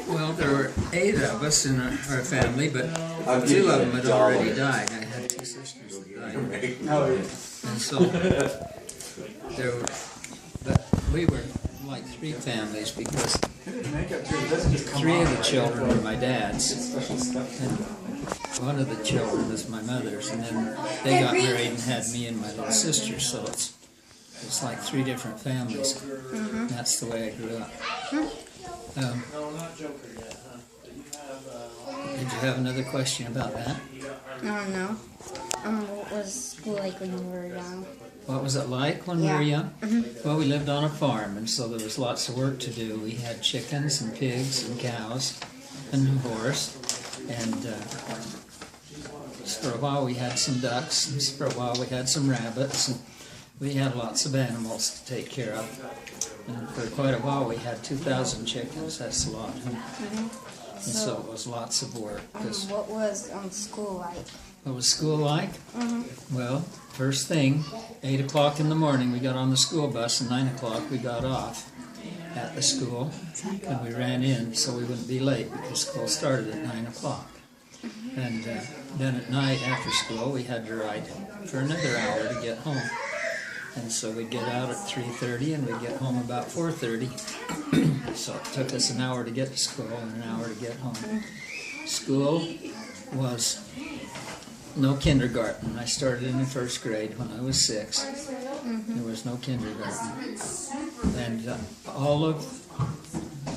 Well, there were 8 of us in our family, but 2 of them had already died. I had 2 sisters that died. And so we were like 3 families because 3 of the children were my dad's, and 1 of the children was my mother's, and then they got married and had me and my little sister, so it's like 3 different families. That's the way I grew up. Did you have another question about that? No. What was school like when you were young? What was it like when we were young? Well, we lived on a farm, and so there was lots of work to do. We had chickens and pigs and cows and a horse, and for a while we had some ducks, and for a while we had some rabbits, and we had lots of animals to take care of. And for quite a while we had 2,000 chickens. That's a lot. And so it was lots of work. What was school like? What was school like? Well, first thing, 8 o'clock in the morning we got on the school bus, and 9 o'clock we got off at the school, and we ran in so we wouldn't be late because school started at 9 o'clock. And then at night after school we had to ride for another hour to get home. And so we'd get out at 3:30 and we'd get home about 4:30. So it took us an hour to get to school and an hour to get home. School was no kindergarten. I started in the 1st grade when I was 6. There was no kindergarten. And all of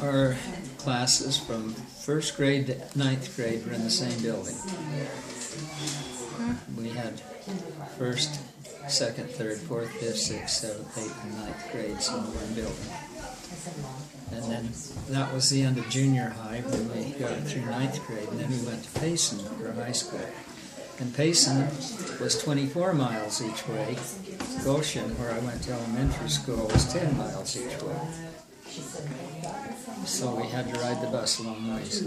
our classes from 1st grade to 9th grade were in the same building. We had 1st, 2nd, 3rd, 4th, 5th, 6th, 7th, 8th, and 9th grades in one building. And then that was the end of junior high when we got through 9th grade, and then we went to Payson for high school. And Payson was 24 miles each way. Goshen, where I went to elementary school, was 10 miles each way. So we had to ride the bus a long ways.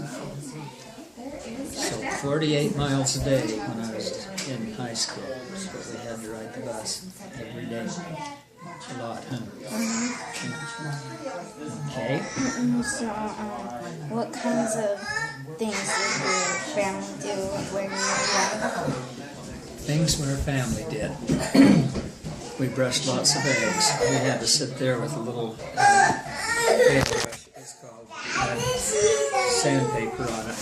So 48 miles a day when I was in high school. So we had to ride the bus every day. A lot, huh? Okay. So, what kinds of things did your family do when you were young? Things our family did. We brushed lots of eggs. We had to sit there with a little paintbrush, it's called, sandpaper on it.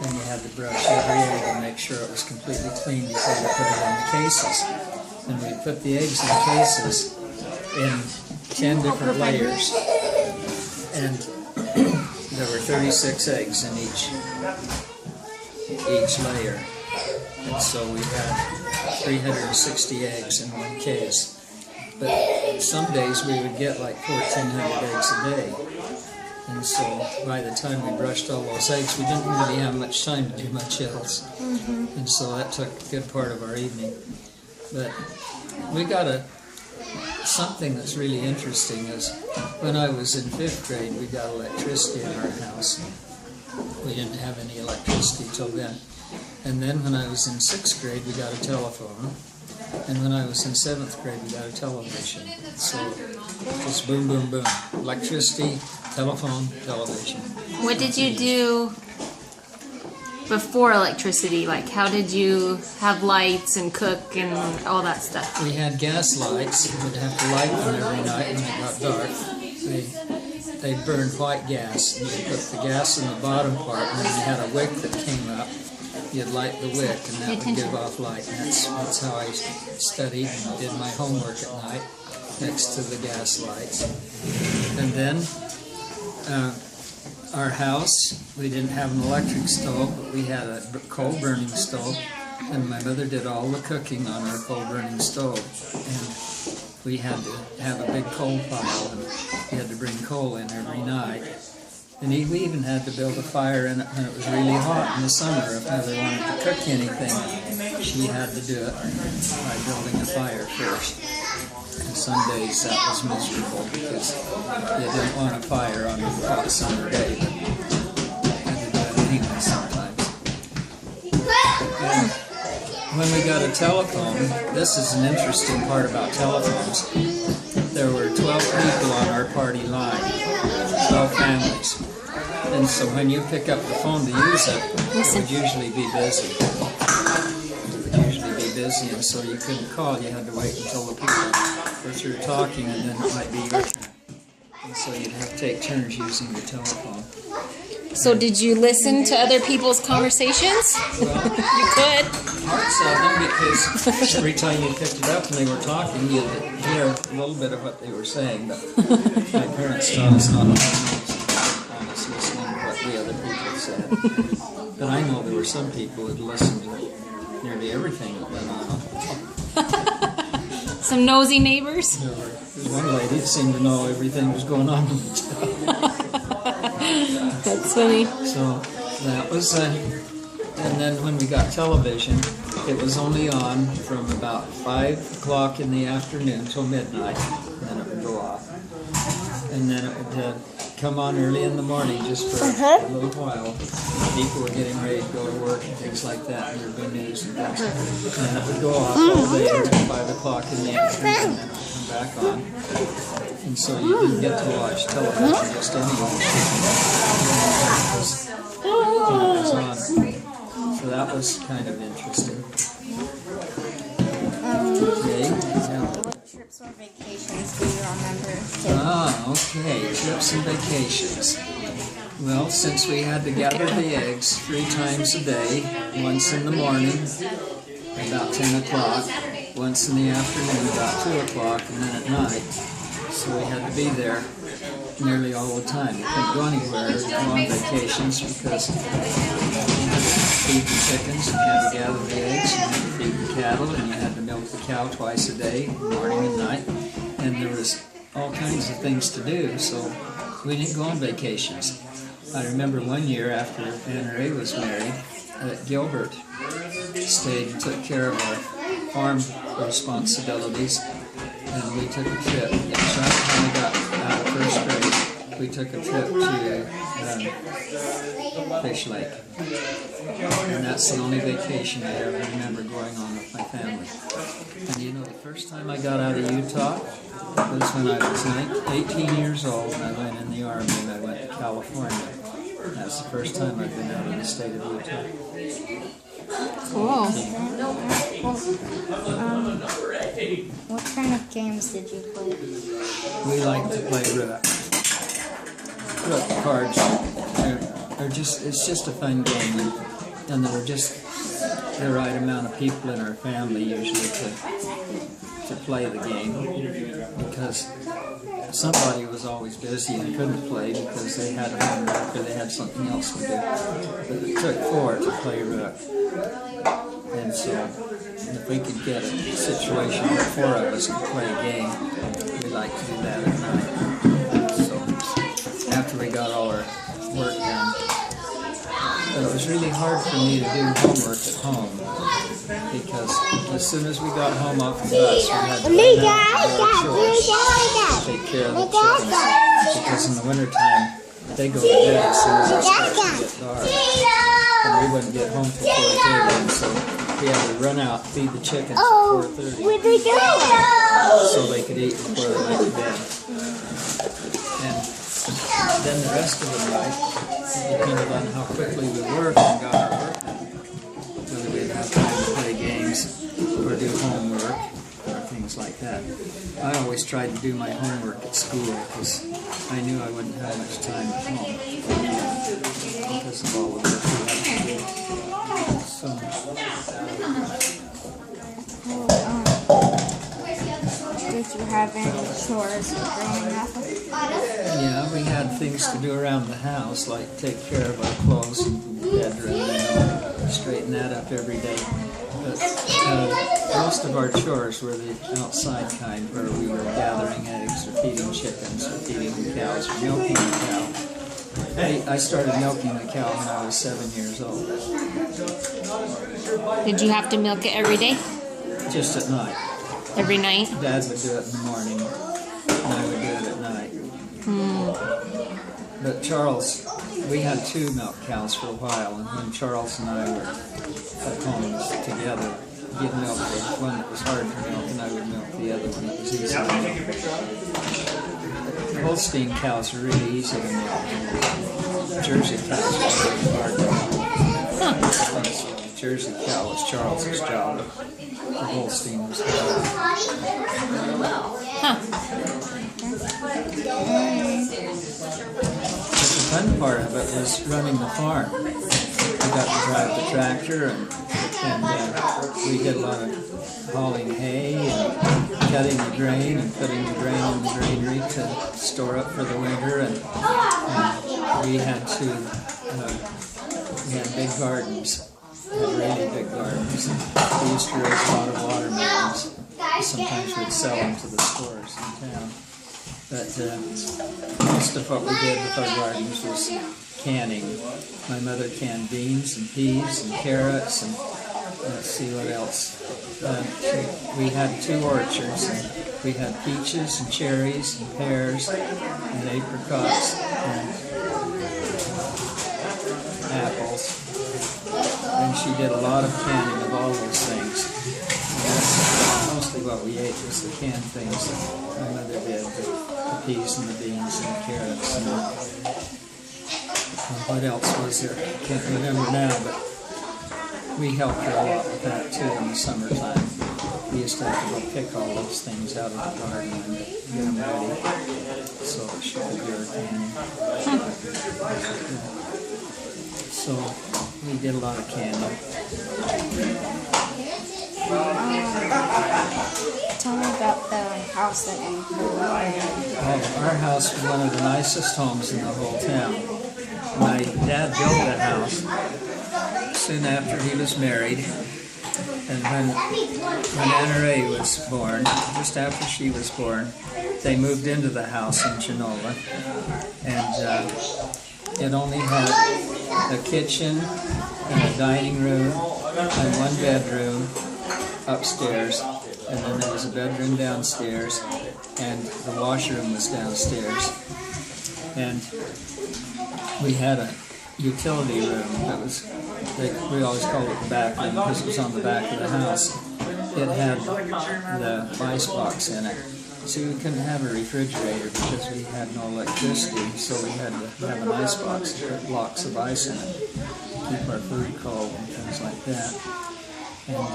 Then you had to brush every egg and make sure it was completely clean before you put it in the cases. And we put the eggs in the cases in 10 different layers. And there were 36 eggs in each layer. And so we had 360 eggs in one case. But some days we would get like 1,400 eggs a day. And so by the time we brushed all those eggs, we didn't really have much time to do much else. And so that took a good part of our evening. But we got something that's really interesting is when I was in 5th grade, we got electricity in our house. We didn't have any electricity till then. And then when I was in 6th grade, we got a telephone. And when I was in 7th grade, we got a television. So just boom, boom, boom. Electricity, telephone, television. What did you do before electricity? Like, how did you have lights and cook and all that stuff? We had gas lights. We'd have to light them every night when it got dark. They burned white gas. You put the gas in the bottom part, and then you had a wick that came up. You'd light the wick, and that would give off light. And that's how I studied and did my homework at night, next to the gas lights. And then our house, we didn't have an electric stove, but we had a coal-burning stove, and my mother did all the cooking on our coal-burning stove. And we had to have a big coal pile, and we had to bring coal in every night. And we even had to build a fire in it when it was really hot in the summer. If Mother wanted to cook anything, she had to do it by building a fire first. And some days that was miserable because you didn't want a fire on a hot summer day. But you had to do it anyway sometimes. And when we got a telephone, this is an interesting part about telephones. There were 12 people on our party line, 12 families. And so when you pick up the phone to use it, it would usually be busy. And so you couldn't call. You had to wait until the people were through talking, and then it might be your turn. And so you'd have to take turns using the telephone. So did you listen to other people's conversations? Well, You could. parts of them, because every time you picked it up and they were talking, you'd hear a little bit of what they were saying. But my parents taught us not to always listening to what the other people said. But I know there were some people who listened to nearly everything that went on. Some nosy neighbors? There was one lady that seemed to know everything that was going on in the town. That's funny. So that was, and then when we got television, it was only on from about 5 o'clock in the afternoon till midnight, and then it would go off. And then it would come on early in the morning just for a little while. People were getting ready to go to work and things like that, and there would be news and things. And then it would go off all day until 5 o'clock in the afternoon, and then it would come back on. And so you didn't get to watch television just anyway. When it was on. So that was kind of interesting. Okay. What trips or vacations do you remember? Okay. Trips and vacations. Well, since we had to gather the eggs 3 times a day, once in the morning, about 10 o'clock, once in the afternoon, about 2 o'clock, and then at night. So we had to be there nearly all the time. We couldn't go anywhere or go on vacations because you had to feed the chickens, and you had to gather the eggs, and you had to feed the cattle, and you had to milk the cow twice a day, morning and night. And there was all kinds of things to do, so we didn't go on vacations. I remember one year after Anna Ray was married, Gilbert stayed and took care of our farm responsibilities. And we took a trip. Right when we got out of first grade, we took a trip to Fish Lake. And that's the only vacation I ever remember going on with my family. And you know, the first time I got out of Utah was when I was 18 years old, and I went in the Army, and I went to California. That's the first time I've been out of the state of Utah. Cool. What kind of games did you play? We like to play rook. Rook cards. It's just a fun game, and there were just the right amount of people in our family usually to play the game, because somebody was always busy and couldn't play because they had homework or they had something else to do. But it took 4 to play rook. And so if we could get a situation where 4 of us could play a game, we like to do that at night. So after we got all our work done. But it was really hard for me to do homework at home, because as soon as we got home off the bus, we had to do our chores, take care of the chickens, because in the wintertime, they go to bed as soon as it starts to get dark. And we wouldn't get home till 4:30, and so we had to run out, feed the chickens at 4:30, so they could eat before they went to bed. And then the rest of the night, depended on how quickly we worked and got our work done, whether we'd have time to play games or do homework or things like that. I always tried to do my homework at school because I knew I wouldn't have much time at home because of all the work we had to do. So, Did you have any chores growing up? yeah, we had things to do around the house, like take care of our clothes and bedroom, and straighten that up every day. But most of our chores were the outside kind, where we were gathering eggs or feeding chickens or feeding the cows or milking the cow. I started milking the cow when I was 7 years old. Did you have to milk it every day? Just at night. Every night? Dad would do it in the morning, and I would do it at night. But Charles, we had 2 milk cows for a while, and when Charles and I were at home together, he'd milk the one that was hard to milk, and I would milk the other one that was easy to milk. Holstein cows are really easy to milk. Jersey cows were a big part of it. Jersey cow was Charles's job. The Holstein was hers. But the fun part of it was running the farm. I got to drive the tractor, and we did a lot of hauling hay and cutting the grain and putting the grain in the granary to store up for the winter. And we had big gardens. Really big gardens. We used to raise a lot of watermelons. Sometimes we'd sell them to the stores in town. But most of what we did with our gardens was canning. My mother canned beans and peas and carrots and let's see what else. We had 2 orchards. And we had peaches and cherries and pears and apricots and apples. And she did a lot of canning of all those things. And that's mostly what we ate was the canned things that my mother did, the peas and the beans and the carrots. And what else was there? I can't remember now, but we helped her a lot with that too in the summertime. We used to have to go pick all those things out of the garden and get them ready so that she could do her canning. So we did a lot of canning. Tell me about the house that you grew up in. Our house was one of the nicest homes in the whole town. My dad built that house soon after he was married. And when Anna Ray was born, just after she was born, they moved into the house in Genoa. And it only had a kitchen and a dining room and 1 bedroom upstairs, and then there was a bedroom downstairs, and the washroom was downstairs. And we had a utility room that was, we always called it the back room because it was on the back of the house. It had the ice box in it. So we couldn't have a refrigerator because we had no electricity, so we had to have an ice box to put blocks of ice in it, keep our food cold and things like that. And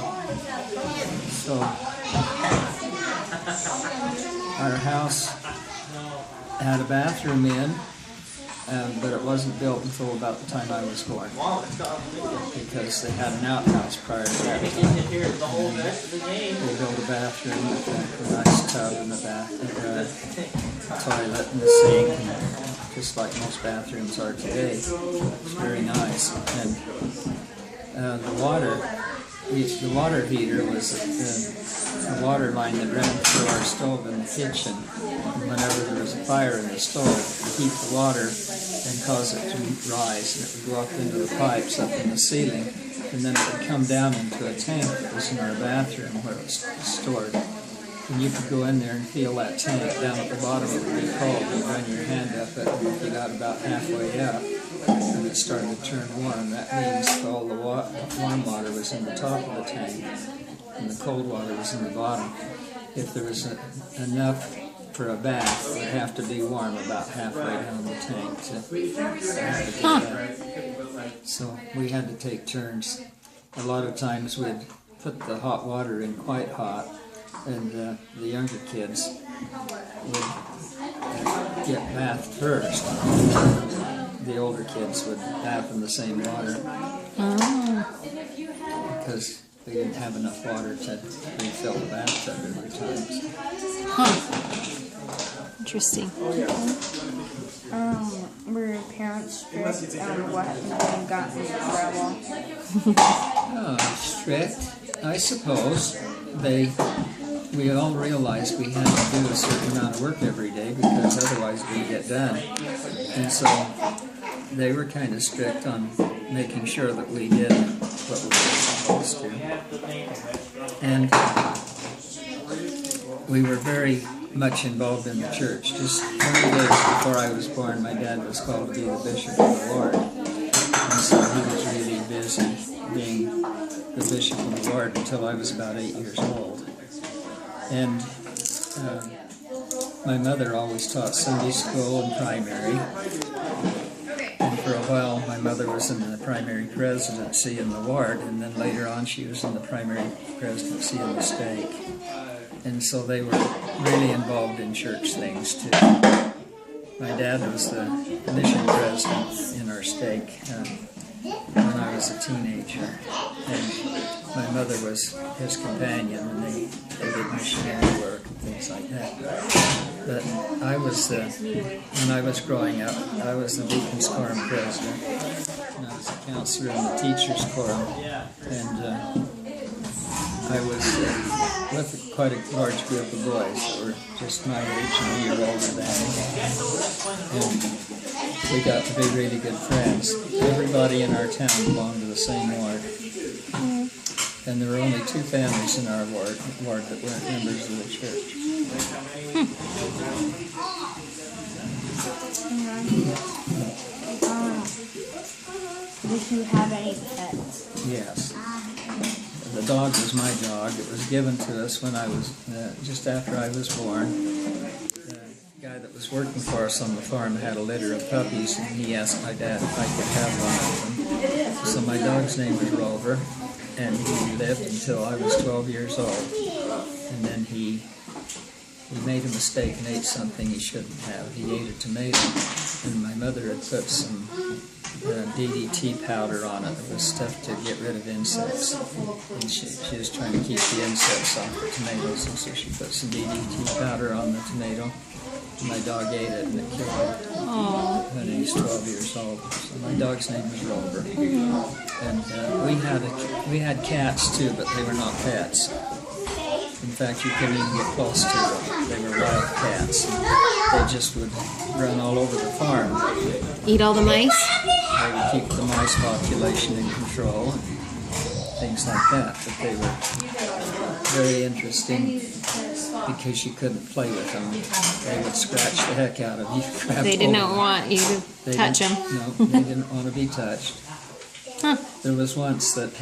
so our house had a bathroom in, but it wasn't built until about the time I was born, because they had an outhouse prior to that time. And they built a bathroom with a nice tub in the bath, and a toilet and a sink, and just like most bathrooms are today. It's very nice. And the water heater was the water line that ran through our stove in the kitchen. And whenever there was a fire in the stove, it would heat the water and cause it to rise, and it would go up into the pipes up in the ceiling, and then it would come down into a tank that was in our bathroom where it was stored. And you could go in there and feel that tank down at the bottom. It would be cold. You'd run your hand up it, and if you got about halfway up, and it started to turn warm, that means all the warm water was in the top of the tank, and the cold water was in the bottom. If there was enough for a bath, it would have to be warm about halfway down the tank to get that. So we had to take turns. A lot of times we'd put the hot water in quite hot, and the younger kids would get bathed first. The older kids would bath in the same water because they didn't have enough water to refill the bathtub every time. Interesting. Were your parents strict on what happened when you got into trouble? Strict, I suppose. We all realized we had to do a certain amount of work every day because otherwise it didn't get done. And so they were kind of strict on making sure that we did what we were supposed to. And we were very much involved in the church. Just 20 days before I was born, my dad was called to be the bishop of the Lord. And so he was really busy being the bishop of the Lord until I was about 8 years old. And my mother always taught Sunday school and primary. And for a while, my mother was in the primary presidency in the ward, and then later on she was in the primary presidency in the stake. And so they were really involved in church things too. My dad was the mission president in our stake when I was a teenager, and my mother was his companion, and they did missionary work and things like that. But I was, when I was growing up, I was the Deacon's Quorum president, and I was a counselor in the Teacher's Quorum, and I was with quite a large group of boys that were just my age and a year older than me. And we got to be really good friends. Everybody in our town belonged to the same ward. And there were only 2 families in our ward that weren't members of the church. Did you have any pets? Yes. The dog was my dog. It was given to us when I was, just after I was born. The guy that was working for us on the farm had a litter of puppies, and he asked my dad if I could have one of them. So my dog's name was Rover, and he lived until I was 12 years old. And then he made a mistake and ate something he shouldn't have. He ate a tomato, and my mother had put some DDT powder on it. It was stuff to get rid of insects. And she was trying to keep the insects off the tomatoes, and so she put some DDT powder on the tomato. And my dog ate it, and it killed him. When he was 12 years old. So my dog's name was Rover. And we had cats too, but they were not pets. In fact, you couldn't even get close to them. They were wild cats. They just would run all over the farm. Eat all the mice? They would keep the mice population in control, and things like that. But they were very interesting because you couldn't play with them. They would scratch the heck out of you. They did not want you to touch them. No, they didn't want to be touched. Huh. There was once that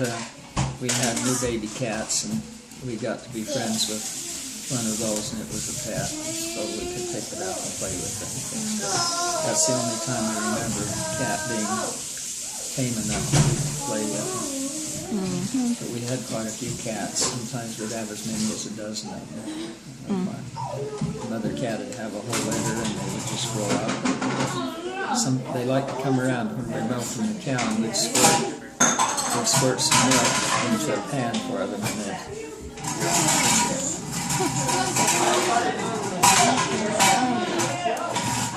we had new baby cats, and we got to be friends with one of those, and it was a pet, so we could pick it up and play with it. That's the only time I remember a cat being tame enough to play with it. But we had quite a few cats. Sometimes we'd have as many as a dozen of them. Another cat would have a whole litter, and they would just grow up. They like to come around when we're milking the cow, and we'd squirt some milk into a pan for them, and they'd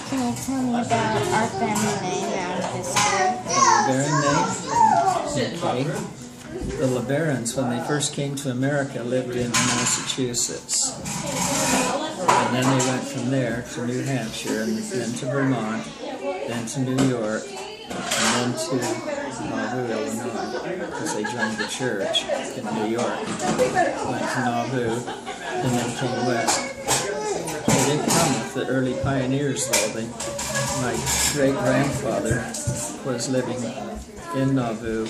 Can you tell me about our family name around this school? LeBaron name? Okay. The LeBarons, when they first came to America, lived in Massachusetts. And then they went from there to New Hampshire, and then to Vermont, then to New York, and then to Nauvoo, Illinois, because they joined the church in New York. Went to Nauvoo, and then came west. They didn't come with the early pioneers, though. My great-grandfather was living in Nauvoo,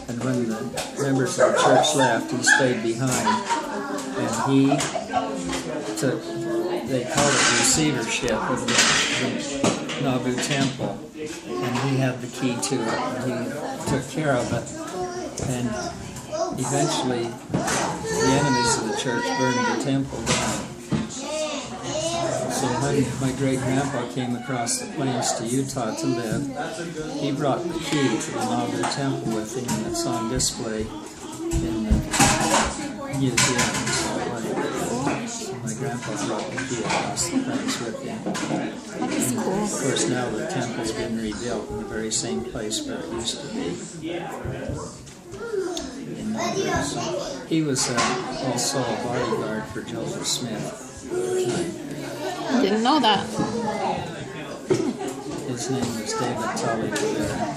and when the members of the church left, he stayed behind, and he took, they called it receivership of the Nauvoo temple, and he had the key to it, and he took care of it, and eventually the enemies of the church burned the temple down. So when my great-grandpa came across the plains to Utah to live, he brought the key to the Nauvoo temple with him, and it's on display in the museum. So my grandpa brought the key across the plains with him. And of course, now the temple's been rebuilt in the very same place where it used to be. So he was also a bodyguard for Joseph Smith at the time. Didn't know that. His name was David Tully LeBaron.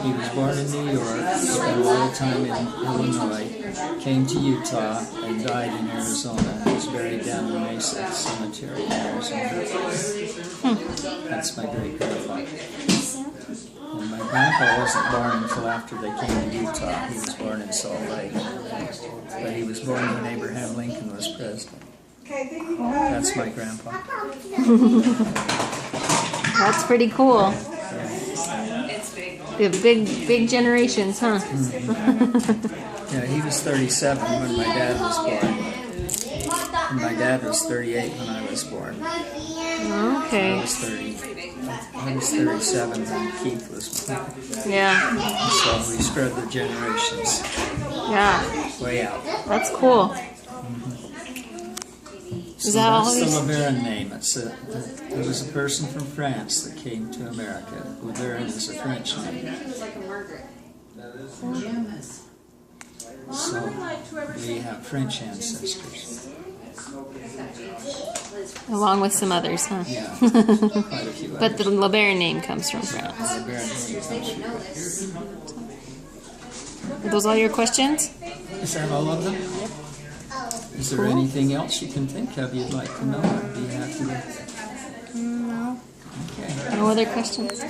He was born in New York, spent a lot of time in Illinois, came to Utah, and died in Arizona. He was buried down in Mesa Cemetery in Arizona. That's my great-grandpa. And my grandpa wasn't born until after they came to Utah. He was born in Salt Lake. But he was born when Abraham Lincoln was president. That's my grandpa. That's pretty cool. Yeah. The big generations, huh? Yeah, he was 37 when my dad was born. And my dad was 38 when I was born. I Okay. was 30. I was 37 when Keith was born. Yeah. So we spread the generations Yeah. way out. That's cool. So that all that's the these- LeBaron name. It was a person from France that came to America. LeBaron is a French name. So we have French ancestors. Along with some others, huh? Yeah, quite a few But others. the LeBaron name comes from The France. LeBaron name comes from France. Are those all your questions? Is that all of them? Is there anything else you can think of you'd like to know? I'd be happy to. No. Okay. No other questions?